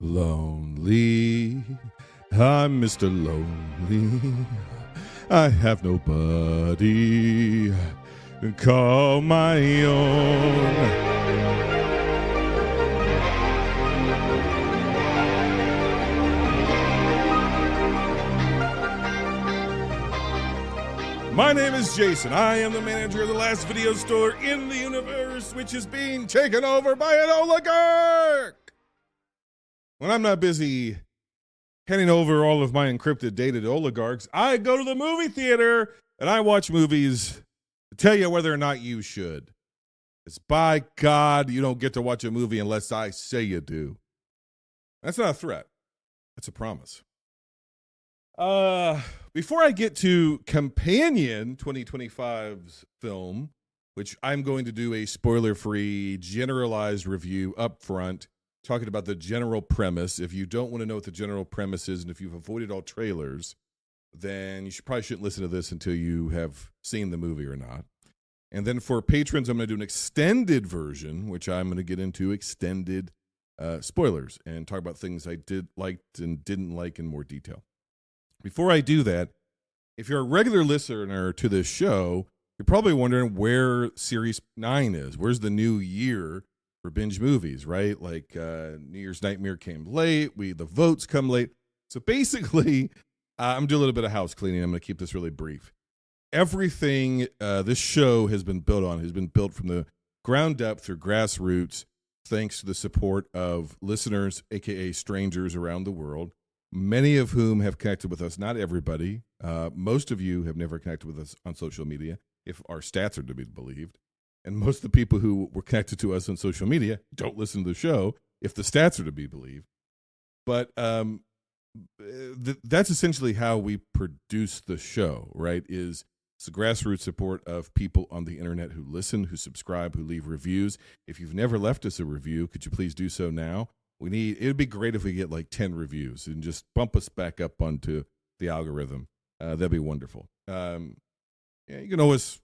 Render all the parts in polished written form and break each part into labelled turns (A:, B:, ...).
A: Lonely, I'm Mr. Lonely. I have nobody to call my own. My name is Jason. I am the manager of the last video store in the universe, which is being taken over by an oligarch. When I'm not busy handing over all of my encrypted data to oligarchs, I go to the movie theater and I watch movies to tell you whether or not you should. It's by God, you don't get to watch a movie unless I say you do. That's not a threat. That's a promise. Before I get to Companion 2025's film, which I'm going to do a spoiler-free, generalized review up front, talking about the general premise. If you don't want to know what the general premise is, and if you've avoided all trailers, then you probably shouldn't listen to this until you have seen the movie or not. And then for patrons, I'm going to do an extended version, which I'm going to get into extended spoilers and talk about things I liked and didn't like in more detail. Before I do that, if you're a regular listener to this show, you're probably wondering where Series 9 is. Where's the new year for binge movies, right? Like New Year's Nightmare came late. The votes come late. So basically, I'm doing a little bit of house cleaning. I'm going to keep this really brief. Everything this show has been built on has been built from the ground up through grassroots, thanks to the support of listeners, a.k.a. strangers around the world, many of whom have connected with us. Not everybody. Most of you have never connected with us on social media, if our stats are to be believed. And most of the people who were connected to us on social media don't listen to the show, if the stats are to be believed. But that's essentially how we produce the show, right? It's the grassroots support of people on the internet who listen, who subscribe, who leave reviews. If you've never left us a review, could you please do so now? It'd be great if we get like 10 reviews and just bump us back up onto the algorithm. That'd be wonderful. You can always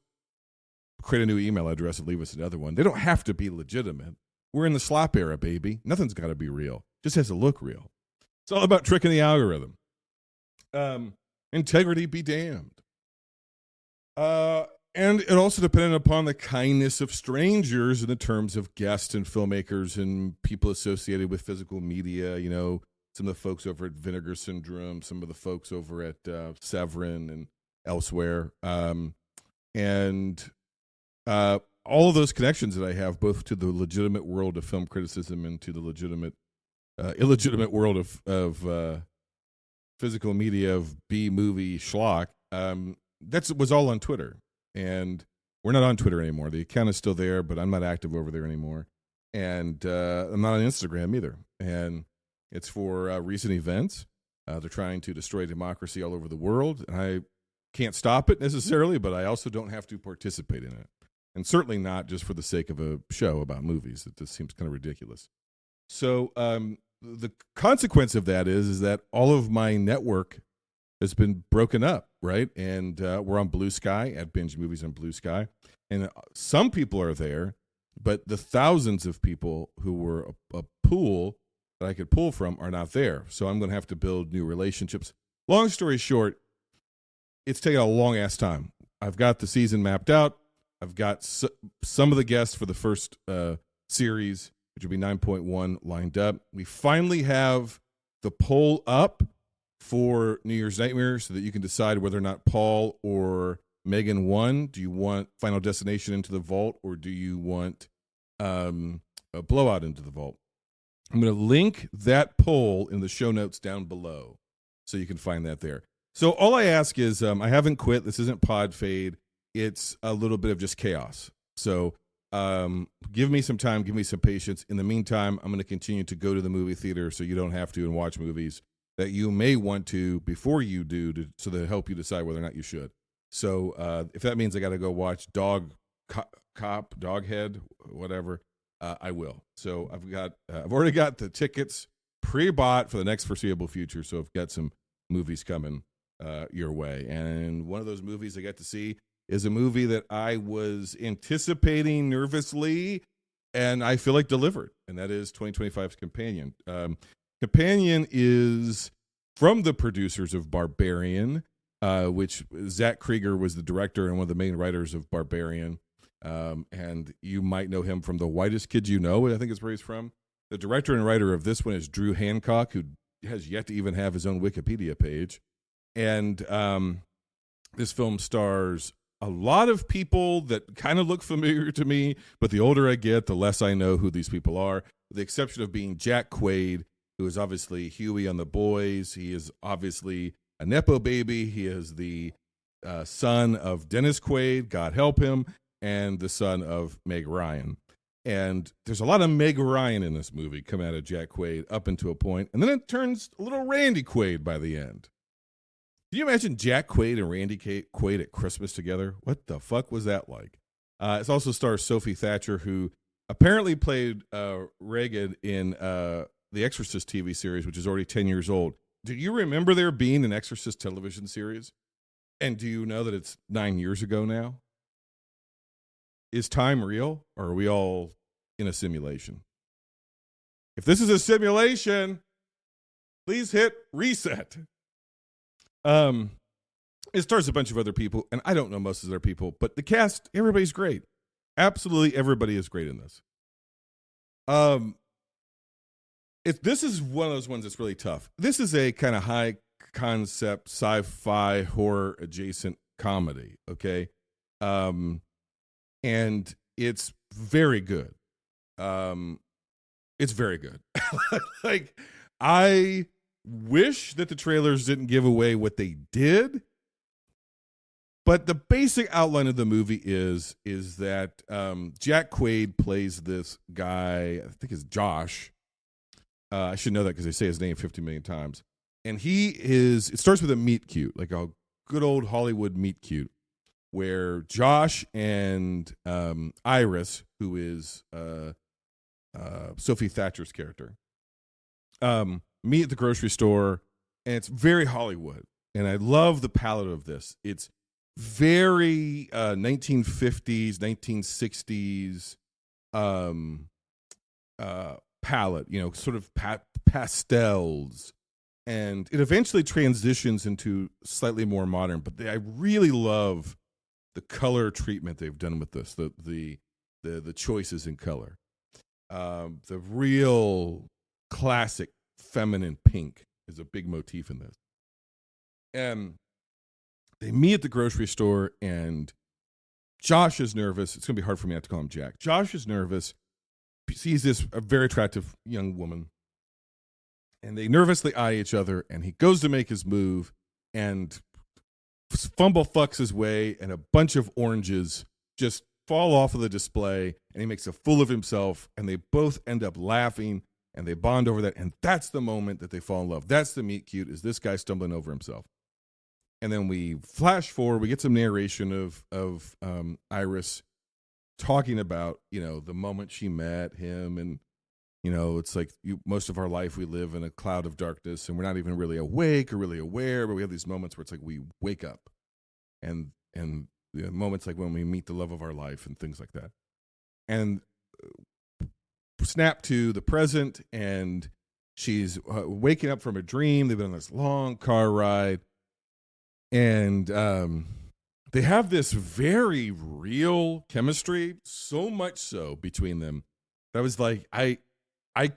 A: create a new email address and leave us another one. They don't have to be legitimate. We're in the slop era, baby. Nothing's got to be real. Just has to look real. It's all about tricking the algorithm. Integrity be damned. And it also depended upon the kindness of strangers in the terms of guests and filmmakers and people associated with physical media. You know, some of the folks over at Vinegar Syndrome, some of the folks over at Severin and elsewhere. And all of those connections that I have, both to the legitimate world of film criticism and to the legitimate, illegitimate world of physical media, of B-movie schlock, that was all on Twitter. And we're not on Twitter anymore. The account is still there, but I'm not active over there anymore. And I'm not on Instagram either. And it's for recent events. They're trying to destroy democracy all over the world. And I can't stop it necessarily, but I also don't have to participate in it. And certainly not just for the sake of a show about movies. It just seems kind of ridiculous. So the consequence of that is that all of my network has been broken up, right? And we're on Blue Sky, at Binge Movies on Blue Sky. And some people are there, but the thousands of people who were a pool that I could pull from are not there. So I'm going to have to build new relationships. Long story short, it's taken a long-ass time. I've got the season mapped out. I've got some of the guests for the first series, which will be 9.1, lined up. We finally have the poll up for New Year's Nightmare so that you can decide whether or not Paul or Megan won. Do you want Final Destination into the vault, or do you want a blowout into the vault? I'm going to link that poll in the show notes down below so you can find that there. So all I ask is, I haven't quit. This isn't pod fade. It's a little bit of just chaos. So give me some time, give me some patience. In the meantime, I'm going to continue to go to the movie theater so you don't have to and watch movies that you may want to before you do, so that help you decide whether or not you should. So if that means I got to go watch Doghead, whatever, I will. So I've already got the tickets pre-bought for the next foreseeable future. So I've got some movies coming your way. And one of those movies I got to see is a movie that I was anticipating nervously, and I feel like delivered, and that is 2025's Companion. Companion is from the producers of Barbarian, which Zach Krieger was the director and one of the main writers of Barbarian. And you might know him from The Whitest Kids You Know, I think is where he's from. The director and writer of this one is Drew Hancock, who has yet to even have his own Wikipedia page. And this film stars a lot of people that kind of look familiar to me, but the older I get, the less I know who these people are, with the exception of being Jack Quaid, who is obviously Huey on The Boys. He is obviously a Nepo baby. He is the son of Dennis Quaid, God help him, and the son of Meg Ryan. And there's a lot of Meg Ryan in this movie coming out of Jack Quaid up into a point, and then it turns a little Randy Quaid by the end. Can you imagine Jack Quaid and Randy Quaid at Christmas together? What the fuck was that like? It also stars Sophie Thatcher, who apparently played Reagan in the Exorcist TV series, which is already 10 years old. Do you remember there being an Exorcist television series? And do you know that it's 9 years ago now? Is time real, or are we all in a simulation? If this is a simulation, please hit reset. It stars a bunch of other people, and I don't know most of their people, but the cast, everybody's great. Absolutely everybody is great in this. This is one of those ones that's really tough. This is a kind of high concept sci-fi horror adjacent comedy, okay? And it's very good. It's very good. Like, I wish that the trailers didn't give away what they did, but the basic outline of the movie is that Jack Quaid plays this guy, I think it's Josh. I should know that because they say his name 50 million times. And it starts with a meet cute, like a good old Hollywood meet cute, where Josh and Iris, who is Sophie Thatcher's character, meet at the grocery store, and it's very Hollywood. And I love the palette of this. It's very 1950s, 1960s palette, sort of pastels. And it eventually transitions into slightly more modern, but I really love the color treatment they've done with this, the choices in color. The real classic feminine pink is a big motif in this. And they meet at the grocery store, and Josh is nervous. It's going to be hard for me not to call him Jack. Josh is nervous. He sees a very attractive young woman, and they nervously eye each other, and he goes to make his move and fumble fucks his way, and a bunch of oranges just fall off of the display, and he makes a fool of himself, and they both end up laughing, and they bond over that, and that's the moment that they fall in love. That's the meet cute, is this guy stumbling over himself. And then we flash forward, we get some narration of Iris talking about, the moment she met him, and it's like most of our life we live in a cloud of darkness, and we're not even really awake or really aware, but we have these moments where it's like we wake up, and moments like when we meet the love of our life and things like that. And snap to the present, and she's waking up from a dream. They've been on this long car ride, and they have this very real chemistry, so much so between them. That was like, I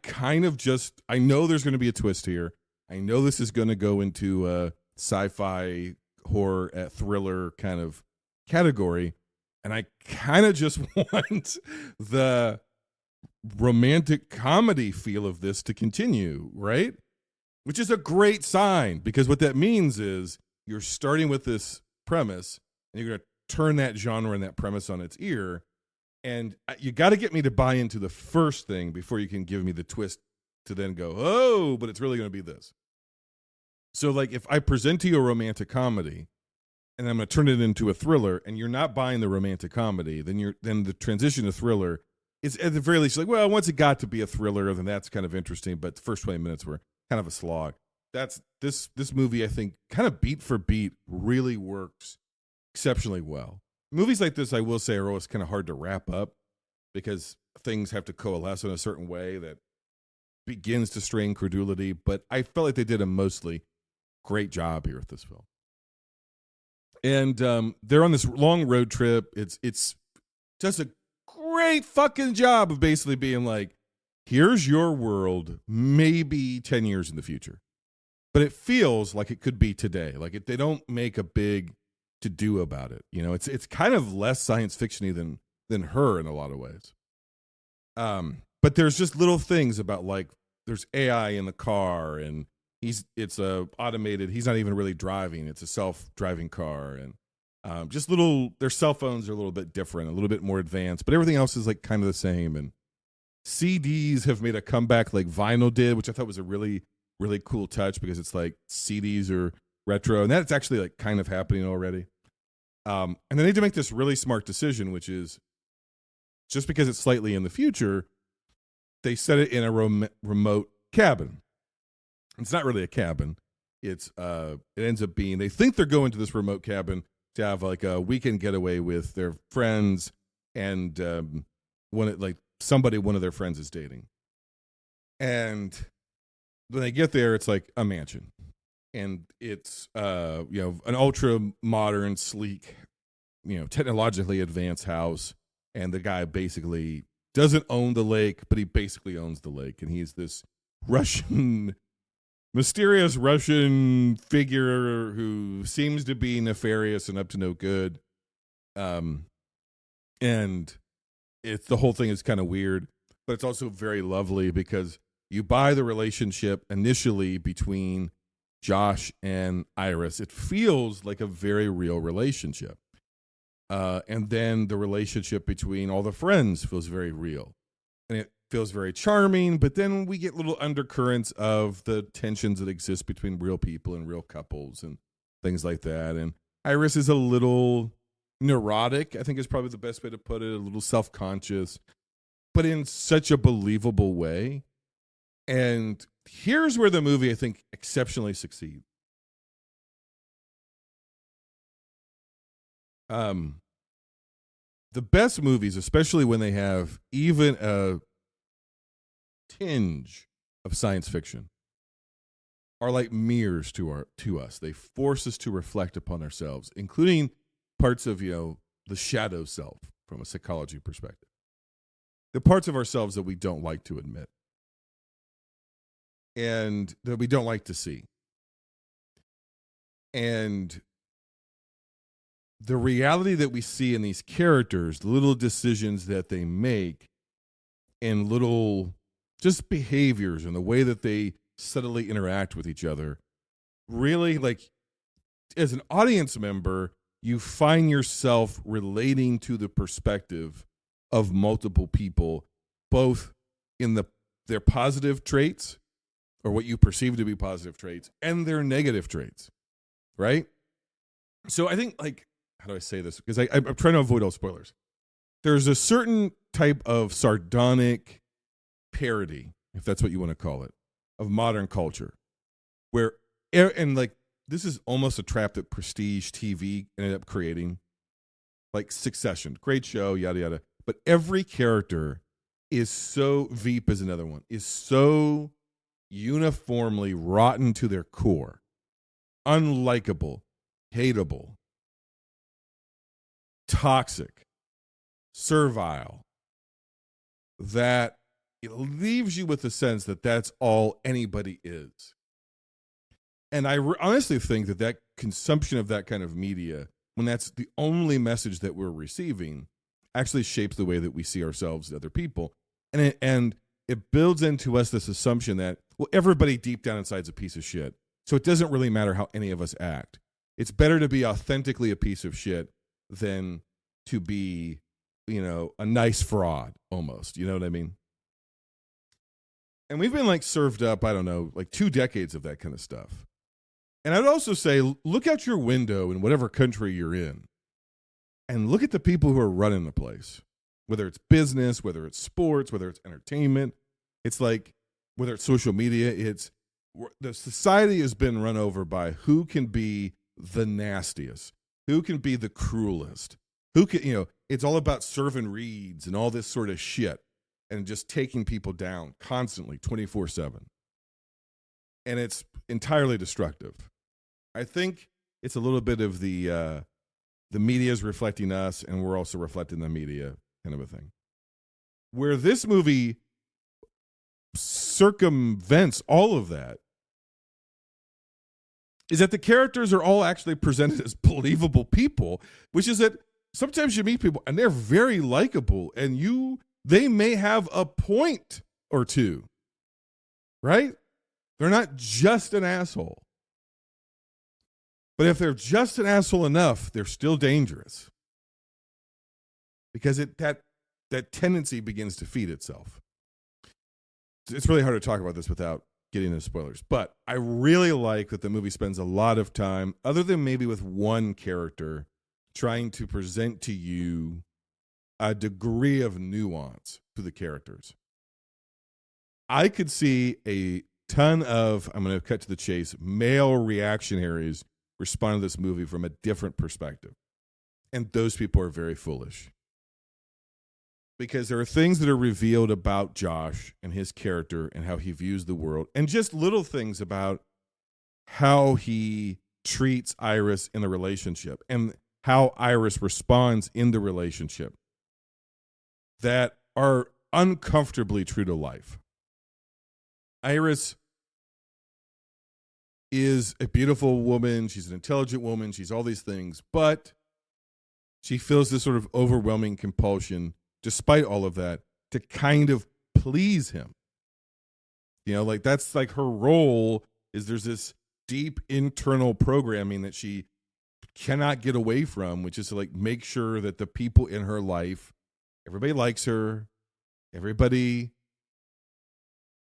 A: kind of I know there's going to be a twist here. I know this is going to go into a sci-fi horror thriller kind of category, and I kind of just want the romantic comedy feel of this to continue, right? Which is a great sign, because what that means is you're starting with this premise, and you're going to turn that genre and that premise on its ear. And you got to get me to buy into the first thing before you can give me the twist to then go, oh, but it's really going to be this. So, like, if I present to you a romantic comedy and I'm going to turn it into a thriller, and you're not buying the romantic comedy, then the transition to thriller is, at the very least, like, well, once it got to be a thriller, then that's kind of interesting. But the first 20 minutes were kind of a slog. That's this movie, I think, kind of beat for beat, really works exceptionally well. Movies like this, I will say, are always kind of hard to wrap up because things have to coalesce in a certain way that begins to strain credulity, but I felt like they did a mostly great job here with this film. And they're on this long road trip. It's just a great fucking job of basically being like, here's your world, maybe 10 years in the future. But it feels like it could be today. Like they don't make a big to do about it. You know, it's kind of less science fictiony than Her in a lot of ways. But there's just little things about, like, there's AI in the car, and it's a automated. He's not even really driving. It's a self-driving car, and just little. Their cell phones are a little bit different, a little bit more advanced, but everything else is like kind of the same. And CDs have made a comeback, like vinyl did, which I thought was a really, really cool touch, because it's like CDs are retro, and that's actually like kind of happening already. And they need to make this really smart decision, which is, just because it's slightly in the future, they set it in a remote cabin. It's not really a cabin. It ends up being, they think they're going to this remote cabin to have like a weekend getaway with their friends, and one of their friends is dating. And when they get there, it's like a mansion, and it's an ultra modern, sleek, technologically advanced house. And the guy basically doesn't own the lake, but he basically owns the lake. And he's this mysterious Russian figure who seems to be nefarious and up to no good. And the whole thing is kind of weird, but it's also very lovely, because you buy the relationship initially between Josh and Iris. It feels like a very real relationship. And then the relationship between all the friends feels very real, and it feels very charming. But then we get little undercurrents of the tensions that exist between real people and real couples and things like that. And Iris is a little neurotic, I think is probably the best way to put it, a little self-conscious, but in such a believable way. And here's where the movie, I think, exceptionally succeeds. The best movies, especially when they have even a tinge of science fiction, are like mirrors to us. They force us to reflect upon ourselves, including parts of the shadow self from a psychology perspective, the parts of ourselves that we don't like to admit and that we don't like to see. And the reality that we see in these characters, the little decisions that they make, and little just behaviors and the way that they subtly interact with each other, really, like, as an audience member, you find yourself relating to the perspective of multiple people, both in their positive traits, or what you perceive to be positive traits, and their negative traits, right? So I think, like, how do I say this? Because I'm trying to avoid all spoilers. There's a certain type of sardonic parody, if that's what you want to call it, of modern culture, where, and like, this is almost a trap that prestige TV ended up creating, like Succession, great show, yada yada. But every character is so, Veep is another one, is so uniformly rotten to their core, unlikable, hateable, toxic, servile, that it leaves you with the sense that that's all anybody is. And I honestly think that consumption of that kind of media, when that's the only message that we're receiving, actually shapes the way that we see ourselves and other people. And it builds into us this assumption that, well, everybody deep down inside is a piece of shit. So it doesn't really matter how any of us act. It's better to be authentically a piece of shit than to be, a nice fraud almost. You know what I mean? And we've been like served up, I don't know, like 2 decades of that kind of stuff. And I'd also say, look out your window in whatever country you're in and look at the people who are running the place, whether it's business, whether it's sports, whether it's entertainment. It's like, whether it's social media, the society has been run over by who can be the nastiest, who can be the cruelest, who can, it's all about serving reeds and all this sort of shit. and just taking people down constantly, 24/7. And it's entirely destructive. I think it's a little bit of the media is reflecting us, and we're also reflecting the media kind of a thing. Where this movie circumvents all of that is that the characters are all actually presented as believable people, which is that sometimes you meet people and they're very likable, and they may have a point or two, right? They're not just an asshole. But if they're just an asshole enough, they're still dangerous. Because that tendency begins to feed itself. It's really hard to talk about this without getting into spoilers. But I really like that the movie spends a lot of time, other than maybe with one character, trying to present to you a degree of nuance to the characters. I could see a ton of, I'm going to cut to the chase, male reactionaries respond to this movie from a different perspective. And those people are very foolish. Because there are things that are revealed about Josh and his character and how he views the world, and just little things about how he treats Iris in the relationship and how Iris responds in the relationship that are uncomfortably true to life. Iris is a beautiful woman. She's an intelligent woman. She's all these things, but she feels this sort of overwhelming compulsion, despite all of that, to kind of please him. You know, like that's like her role is there's this deep internal programming that she cannot get away from, which is to like make sure that the people in her life, everybody likes her, everybody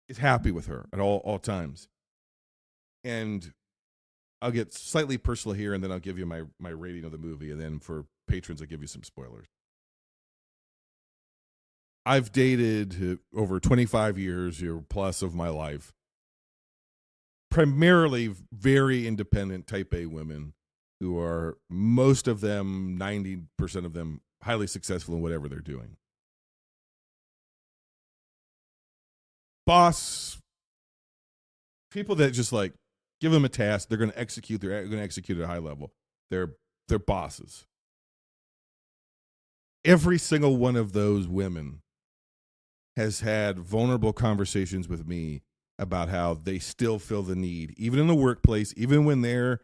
A: is happy with her at all times. And I'll get slightly personal here, and then I'll give you my rating of the movie, and then for patrons, I'll give you some spoilers. I've dated over 25 years or plus of my life, primarily very independent type A women who are, most of them, 90% of them, highly successful in whatever they're doing. Boss, people that just like, give them a task, they're going to execute. They're going to execute at a high level. They're bosses. Every single one of those women has had vulnerable conversations with me about how they still feel the need, even in the workplace, even when they're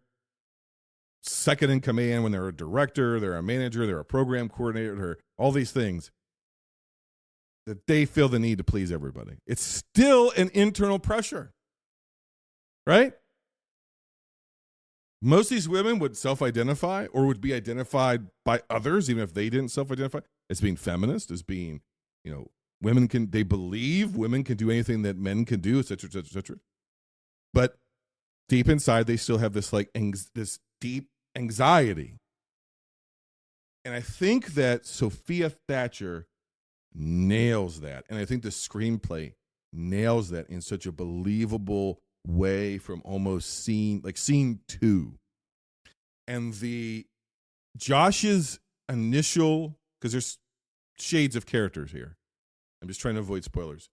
A: second in command, when they're a director, they're a manager, they're a program coordinator, all these things, that they feel the need to please everybody. It's still an internal pressure, right? Most of these women would self-identify or would be identified by others, even if they didn't self-identify, as being feminist, as being, they believe women can do anything that men can do, et cetera, et cetera, et cetera. But deep inside, they still have this this deep anxiety. And I think that Sophia Thatcher nails that. And I think the screenplay nails that in such a believable way from almost scene 2. And Josh's initial, because there's shades of characters here. I'm just trying to avoid spoilers.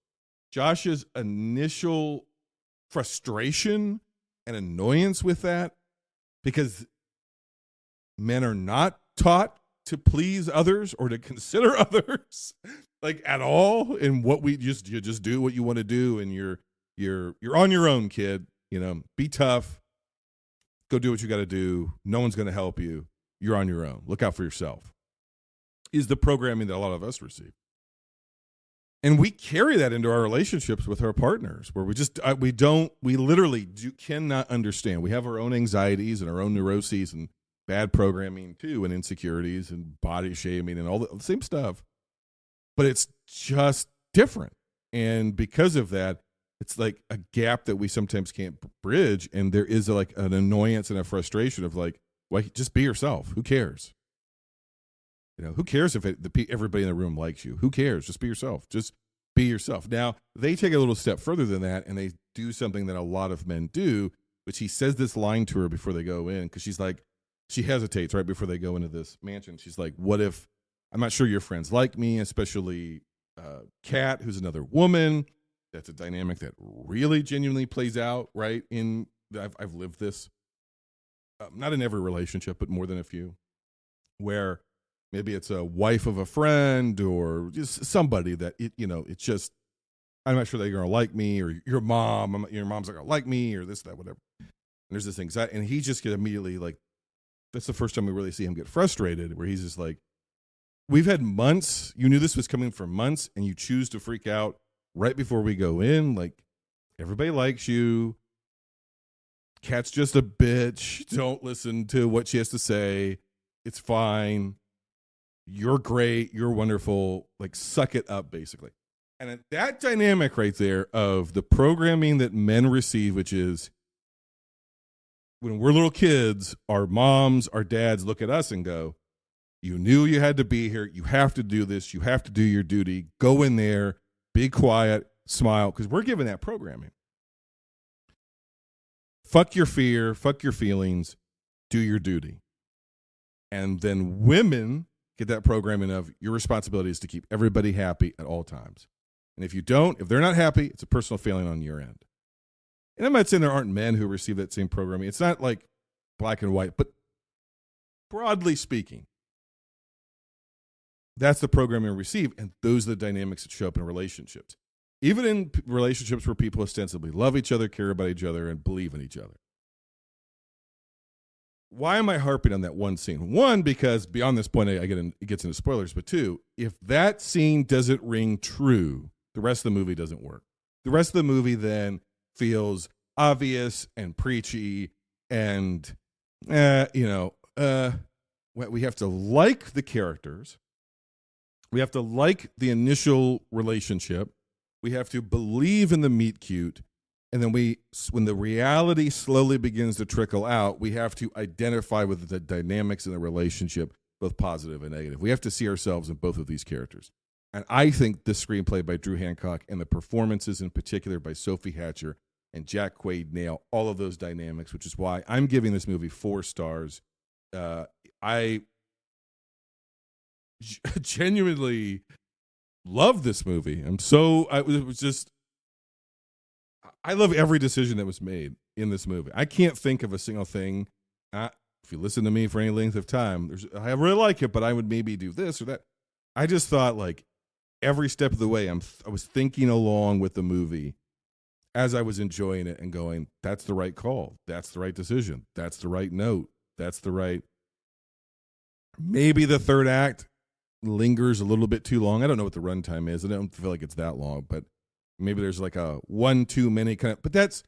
A: Josh's initial frustration and annoyance with that, because men are not taught to please others or to consider others like at all. And what you just do what you want to do, and you're on your own, kid. Be tough. Go do what you got to do. No one's going to help you. You're on your own. Look out for yourself. Is the programming that a lot of us receive. And we carry that into our relationships with our partners, where we literally cannot understand. We have our own anxieties and our own neuroses and bad programming too, and insecurities and body shaming and all the same stuff. But it's just different. And because of that, it's like a gap that we sometimes can't bridge. And there is an annoyance and a frustration of just be yourself. Who cares? Who cares if everybody in the room likes you? Who cares? Just be yourself. Just be yourself. Now, they take a little step further than that, and they do something that a lot of men do, which he says this line to her before they go in, because she hesitates right before they go into this mansion. She's like, what if, I'm not sure your friends like me, especially Kat, who's another woman. That's a dynamic that really genuinely plays out, right? I've lived this, not in every relationship, but more than a few, where maybe it's a wife of a friend or just somebody that it's just, I'm not sure that you're gonna like me, or your mom's not gonna like me, or this, that, whatever. And there's this anxiety, and he just get immediately like, that's the first time we really see him get frustrated, where he's just like, we've had months, you knew this was coming for months, and you choose to freak out right before we go in. Like, everybody likes you. Kat's just a bitch. Don't listen to what she has to say. It's fine. You're great. You're wonderful. Like, suck it up, basically. And that dynamic right there of the programming that men receive, which is when we're little kids, our moms, our dads look at us and go, you knew you had to be here. You have to do this. You have to do your duty. Go in there. Be quiet. Smile. Because we're given that programming. Fuck your fear. Fuck your feelings. Do your duty. And then women get that programming of your responsibility is to keep everybody happy at all times. And if you don't, if they're not happy, it's a personal failing on your end. And I'm not saying there aren't men who receive that same programming. It's not like black and white, but broadly speaking, that's the programming we receive, and those are the dynamics that show up in relationships. Even in relationships where people ostensibly love each other, care about each other, and believe in each other. Why am I harping on that one scene? One, because beyond this point, it gets into spoilers, but two, if that scene doesn't ring true, the rest of the movie doesn't work. The rest of the movie then feels obvious and preachy, and we have to like the characters. We have to like the initial relationship. We have to believe in the meet cute. And then when the reality slowly begins to trickle out, we have to identify with the dynamics in the relationship, both positive and negative. We have to see ourselves in both of these characters. And I think the screenplay by Drew Hancock and the performances in particular by Sophie Hatcher and Jack Quaid nail all of those dynamics, which is why I'm giving this movie 4 stars. I genuinely love this movie. I love every decision that was made in this movie. I can't think of a single thing. If you listen to me for any length of time, I really like it, but I would maybe do this or that. I just thought, like, every step of the way, I was thinking along with the movie as I was enjoying it and going, that's the right call. That's the right decision. That's the right note. That's the right. Maybe the third act lingers a little bit too long. I don't know what the runtime is. I don't feel like it's that long, but maybe there's like a 1 too many kind of, but that's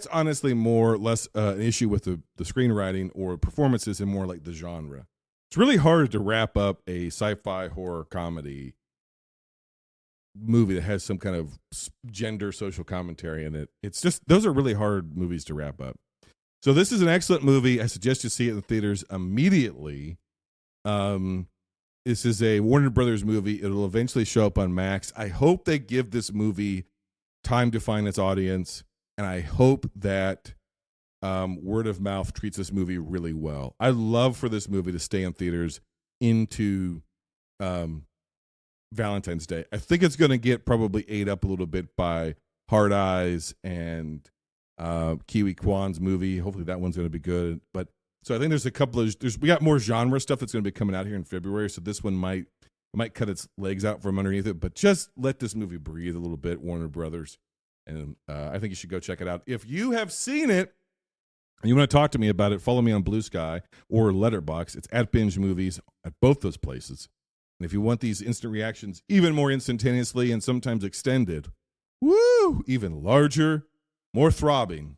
A: honestly more or less an issue with the screenwriting or performances and more like the genre. It's really hard to wrap up a sci-fi horror comedy movie that has some kind of gender social commentary in it. It's just, those are really hard movies to wrap up. So this is an excellent movie. I suggest you see it in the theaters immediately. This is a Warner Brothers movie. It'll eventually show up on Max. I hope they give this movie time to find its audience, and I hope that word of mouth treats this movie really well. I'd love for this movie to stay in theaters into Valentine's Day. I think it's going to get probably ate up a little bit by Hard Eyes and Kiwi Kwan's movie. Hopefully that one's going to be good, but so I think there's a couple of we got more genre stuff that's going to be coming out here in February. So this one might cut its legs out from underneath it, but just let this movie breathe a little bit, Warner Brothers. And I think you should go check it out. If you have seen it and you want to talk to me about it, follow me on Blue Sky or Letterboxd. It's at Binge Movies at both those places. And if you want these instant reactions even more instantaneously and sometimes extended, even larger, more throbbing,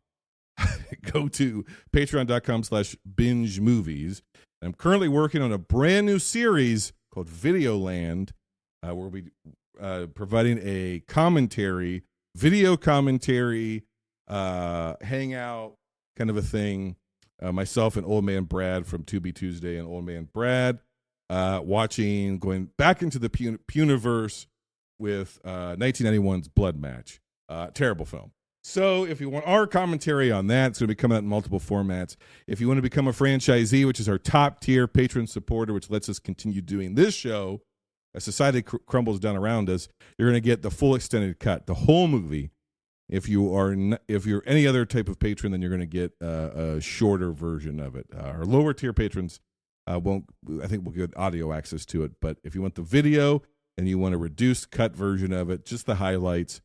A: go to patreon.com/binge movies. I'm currently working on a brand new series called Videoland, where we'll be providing a video commentary, hangout kind of a thing. Myself and Old Man Brad from To Be Tuesday and Old Man Brad going back into the Puniverse with 1991's Blood Match. Terrible film. So if you want our commentary on that, it's going to be coming out in multiple formats. If you want to become a franchisee, which is our top tier patron supporter, which lets us continue doing this show, as society crumbles down around us, you're going to get the full extended cut, the whole movie. If you're any other type of patron, then you're going to get a shorter version of it. Our lower tier patrons won't. I think we'll get audio access to it. But if you want the video and you want a reduced cut version of it, just the highlights,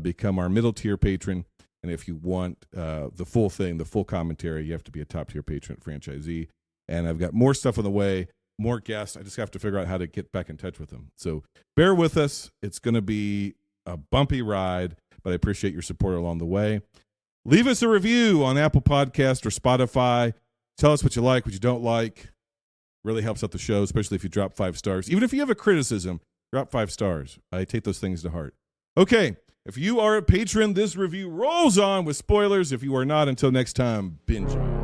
A: become our middle tier patron. And if you want the full thing, the full commentary, you have to be a top tier patron at Franchisee. And I've got more stuff on the way, more guests. I just have to figure out how to get back in touch with them. So bear with us. It's going to be a bumpy ride, but I appreciate your support along the way. Leave us a review on Apple Podcast or Spotify. Tell us what you like, what you don't like. Really helps out the show, especially if you drop 5 stars. Even if you have a criticism, drop 5 stars. I take those things to heart. Okay, if you are a patron, this review rolls on with spoilers. If you are not, until next time, binge on.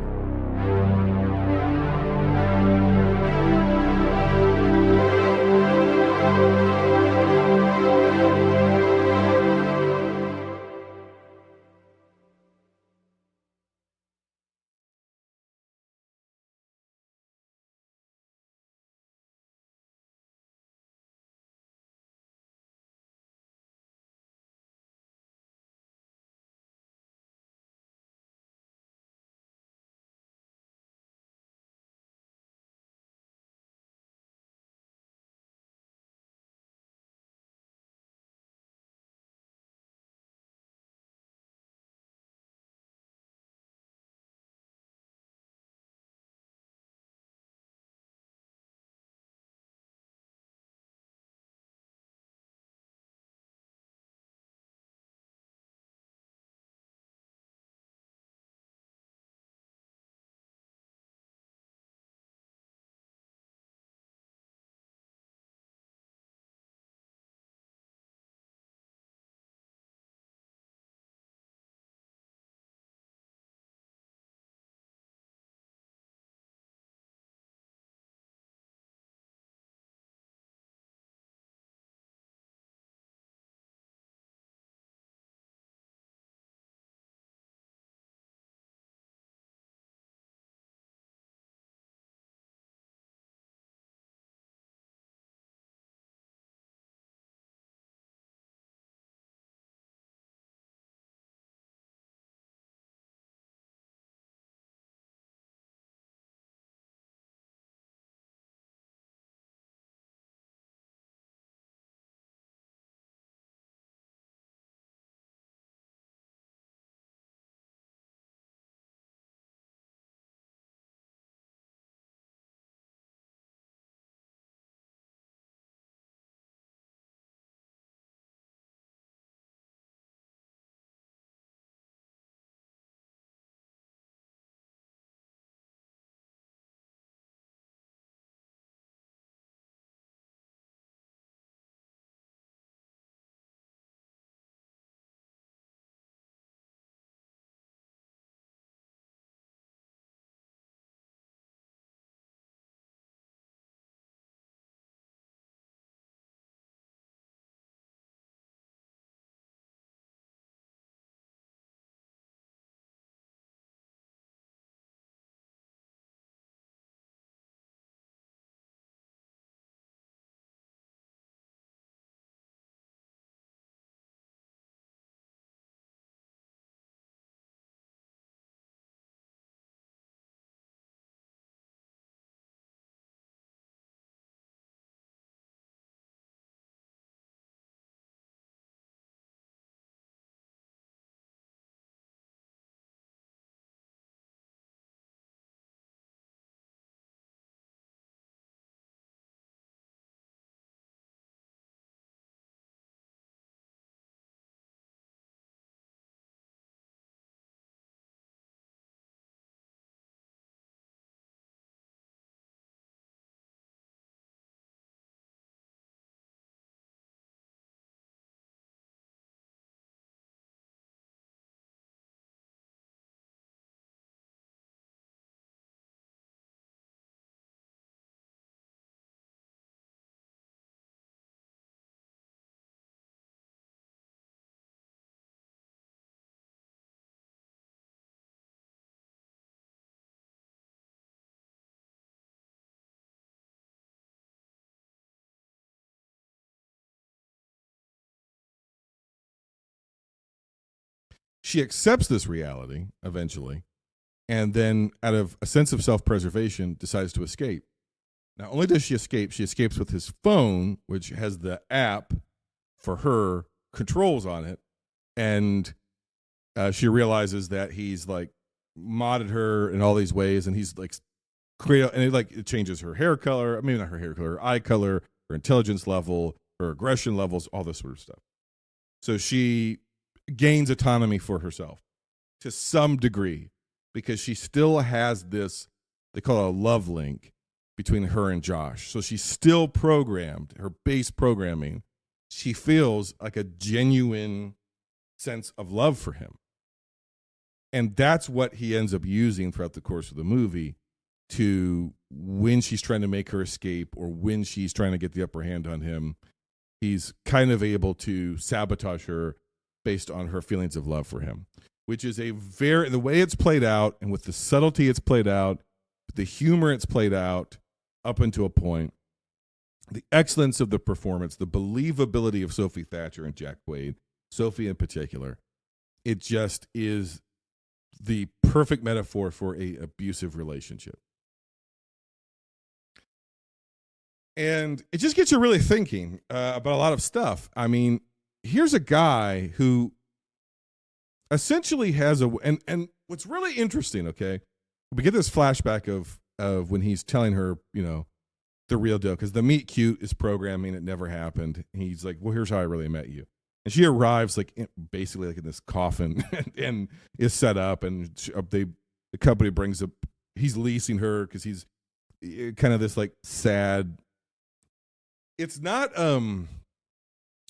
A: She accepts this reality eventually, and then out of a sense of self-preservation decides to escape. Not only does she escapes with his phone, which has the app for her controls on it, and she realizes that he's like modded her in all these ways, and he's like it changes her hair color, maybe not her hair color, her eye color, her intelligence level, her aggression levels, all this sort of stuff. So she gains autonomy for herself to some degree, because she still has this, they call it a love link between her and Josh. So she's still programmed, her base programming. She feels like a genuine sense of love for him. And that's what he ends up using throughout the course of the movie, to when she's trying to make her escape or when she's trying to get the upper hand on him, he's kind of able to sabotage her based on her feelings of love for him, which is the way it's played out, and with the subtlety it's played out, the humor it's played out up until a point, the excellence of the performance, the believability of Sophie Thatcher and Jack Quaid, Sophie in particular, it just is the perfect metaphor for a abusive relationship. And it just gets you really thinking about a lot of stuff. I mean, here's a guy who essentially has and what's really interesting, okay, we get this flashback of when he's telling her, the real deal, because the meet cute is programming, it never happened. And he's like, well, here's how I really met you. And she arrives basically in this coffin and is set up, and the company brings up, he's leasing her because he's kind of this like sad. It's not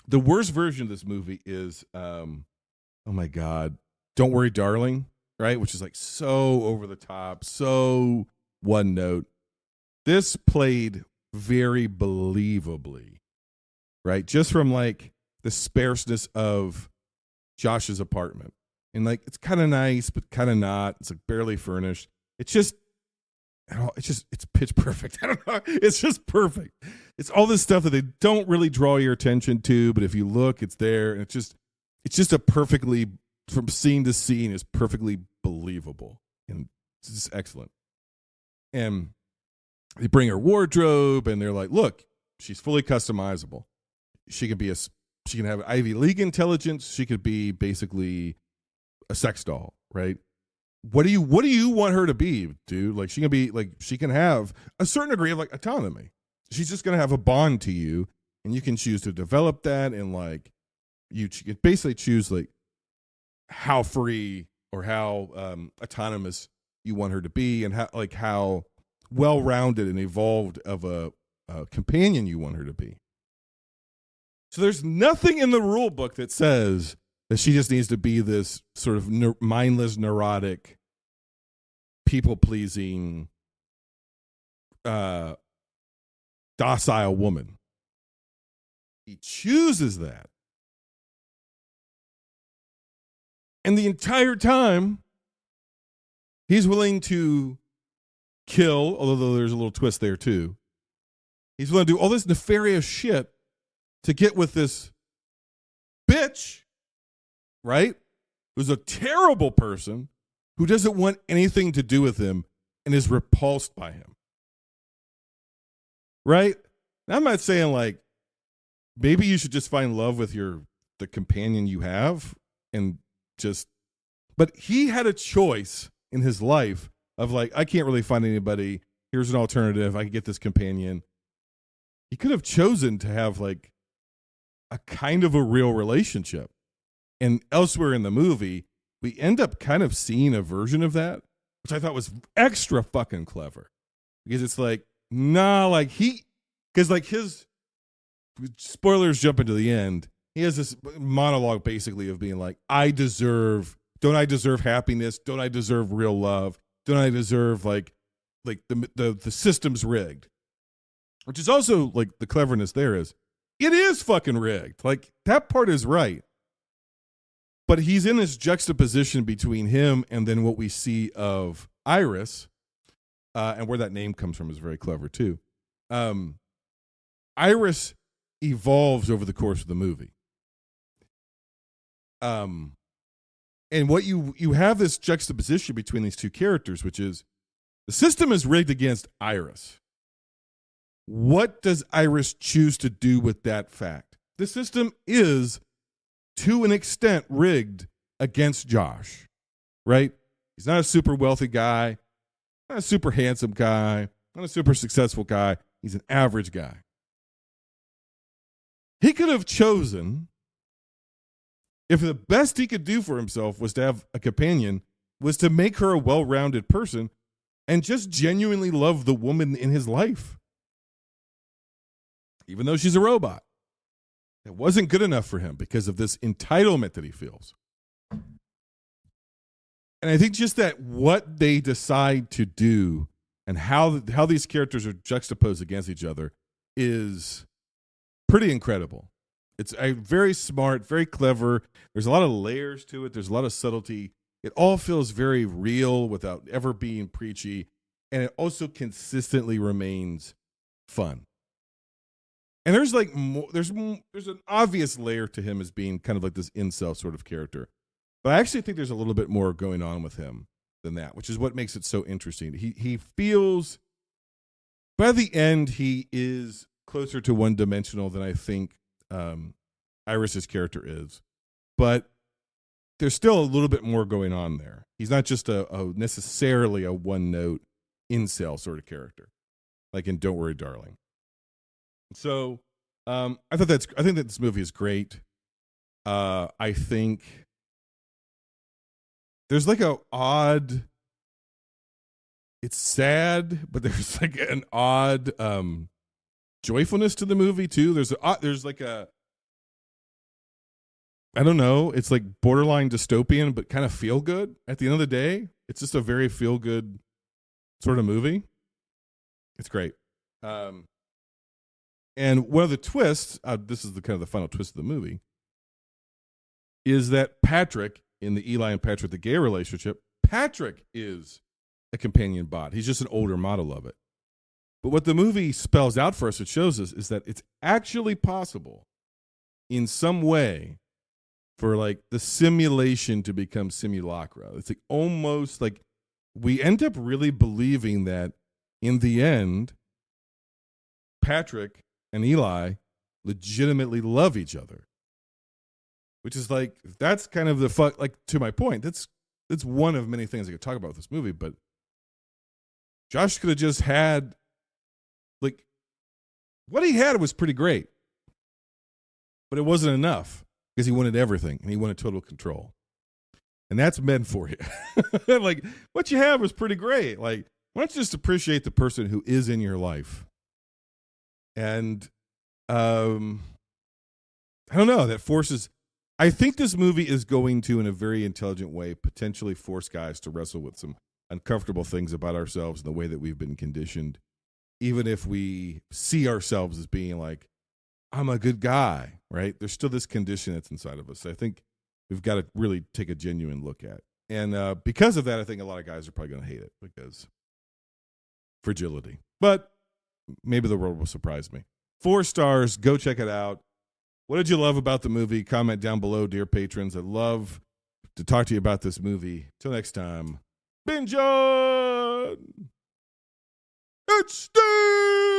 A: the worst version of this movie is oh my God, Don't Worry Darling, right? Which is like so over the top, so one note. This played very believably, right? Just from like the sparseness of Josh's apartment. And like, it's kind of nice, but kind of not. It's like barely furnished. It's pitch perfect. I don't know. It's just perfect. It's all this stuff that they don't really draw your attention to, but if you look, it's there. And it's just a perfectly, from scene to scene, is perfectly believable. And it's just excellent. And they bring her wardrobe, and they're like, look, she's fully customizable. She can have Ivy League intelligence. She could be basically a sex doll, right? What do you want her to be, dude? Like, she can have a certain degree of like autonomy. She's just gonna have a bond to you, and you can choose to develop that, and like you can basically choose like how free or how autonomous you want her to be, and how well-rounded and evolved of a companion you want her to be. So there's nothing in the rule book that says that she just needs to be this sort of mindless, neurotic, people-pleasing, docile woman. He chooses that. And the entire time, he's willing to kill, although there's a little twist there too. He's willing to do all this nefarious shit to get with this bitch, right? Who's a terrible person who doesn't want anything to do with him and is repulsed by him. Right? Now, I'm not saying like maybe you should just find love with the companion you have but he had a choice in his life of like, I can't really find anybody. Here's an alternative. I can get this companion. He could have chosen to have like a kind of a real relationship. And elsewhere in the movie, we end up kind of seeing a version of that, which I thought was extra fucking clever. Because it's like, because like his, spoilers jump into the end, he has this monologue basically of being like, don't I deserve happiness? Don't I deserve real love? Don't I deserve like the system's rigged? Which is also like the cleverness there is, it is fucking rigged. Like that part is right. But he's in this juxtaposition between him and then what we see of Iris, and where that name comes from is very clever too. Iris evolves over the course of the movie. And what you have this juxtaposition between these two characters, which is the system is rigged against Iris. What does Iris choose to do with that fact? The system is, to an extent, rigged against Josh, right? He's not a super wealthy guy, not a super handsome guy, not a super successful guy. He's an average guy. He could have chosen, if the best he could do for himself was to have a companion, was to make her a well-rounded person and just genuinely love the woman in his life, even though she's a robot. It wasn't good enough for him because of this entitlement that he feels. And I think just that what they decide to do and how these characters are juxtaposed against each other is pretty incredible. It's very smart, very clever. There's a lot of layers to it. There's a lot of subtlety. It all feels very real without ever being preachy. And it also consistently remains fun. And there's like there's an obvious layer to him as being kind of like this incel sort of character. But I actually think there's a little bit more going on with him than that, which is what makes it so interesting. He feels, by the end, he is closer to one-dimensional than I think Iris's character is. But there's still a little bit more going on there. He's not just necessarily a one-note incel sort of character, like in Don't Worry, Darling. So I think that this movie is great. I think there's like a odd, it's sad, but there's like an odd joyfulness to the movie too. There's like a, I don't know, it's like borderline dystopian, but kind of feel good at the end of the day. It's just a very feel good sort of movie. It's great. And one of the twists, this is the kind of the final twist of the movie, is that Patrick, in the Eli and Patrick the gay relationship, Patrick is a companion bot. He's just an older model of it. But what the movie spells out for us, it shows us, is that it's actually possible in some way for like the simulation to become simulacra. It's like almost like we end up really believing that in the end, Patrick and Eli legitimately love each other, which is like, that's kind of the like, to my point, that's one of many things I could talk about with this movie. But Josh could have just had, like, what he had was pretty great, but it wasn't enough because he wanted everything and he wanted total control. And that's men for you. Like, what you have was pretty great. Like, why don't you just appreciate the person who is in your life? And I don't know, that forces, I think this movie is going to, in a very intelligent way, potentially force guys to wrestle with some uncomfortable things about ourselves and the way that we've been conditioned, even if we see ourselves as being like, I'm a good guy, right? There's still this condition that's inside of us. I think we've got to really take a genuine look at. And because of that, I think a lot of guys are probably going to hate it because fragility. But maybe the world will surprise me. 4 stars. Go check it out. What did you love about the movie? Comment down below, dear patrons. I'd love to talk to you about this movie. Till next time, binge on! It's Steve!